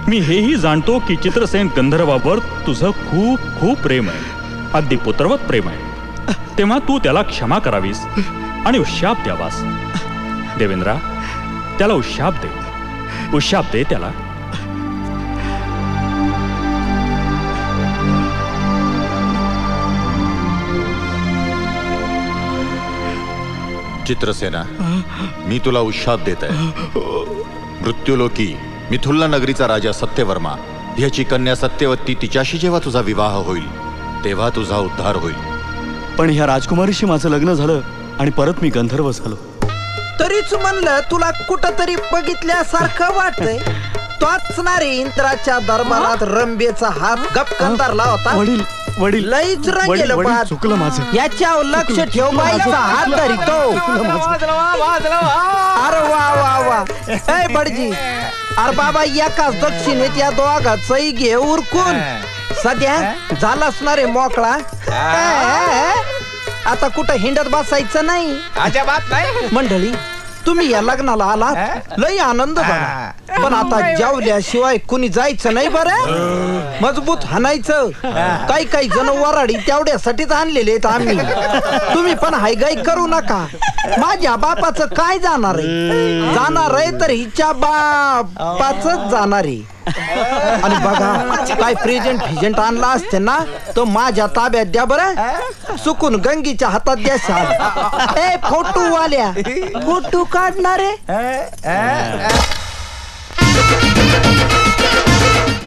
मी हेही जाणतो की चित्रसेन गंधर्वावर तुझं खूप खूप प्रेम आहे, अगदी पुत्रवत प्रेम आहे. तेव्हा तू त्याला क्षमा करावीस आणि उशाप द्यावास. देवेंद्रा, त्याला उशाप दे त्याला. चित्रसेना, मी तुला उशाप देत आहे. मृत्यूलोकी मिथुल्ला नगरीचा राजा सत्यवर्मा ह्याची कन्या सत्यवती तिच्याशी जेव्हा तुझा विवाह होईल तेव्हा तुझा उद्धार होईल. पण ह्या राजकुमारीशी माझं लग्न झालं आणि परत मी गंधर्व झालो. तरीच म्हणलं तुला कुठंतरी बघितल्यासारखं वाटतंय. तोच ना रे इंद्राच्या दरबारात रंभेचा हात गपकन धरला होता. वडील वडील लईच रंगेलं वडील, पाहत. चुकलं माझं. याच्यावर लक्ष ठेव. बाईचा हात धरितो. अरे वा वा वा. ए बडजी, अरे बाबा एकाच दक्षिणेत या दोघांचंही घे उरकून. सध्या झालाच ना रे मोकळा. आता कुठं हिंडत बसायचं नाही. अजिबात नाही. मंडळी, तुम्ही या लग्नाला आला, लई आनंद झाला. पण आता जेवल्याशिवाय कुणी जायचं नाही बरं. मजबूत हाणायचं. काही जण वराडी तेवढ्यासाठीच आणलेले आहेत आम्ही. तुम्ही पण हायगाई करू नका. माझ्या बापाचं काय जाणार आहे? जाणार आहे तर हिच्या बापाच जाणार आहे. आणि बघा, काय प्रेझेंट फिजेंट आणला असते ना तर माझ्या ताब्यात द्या बरं. चुकून गंगीच्या हातात द्या साल. ए फोटो वाल्या, फोटो काढणारे.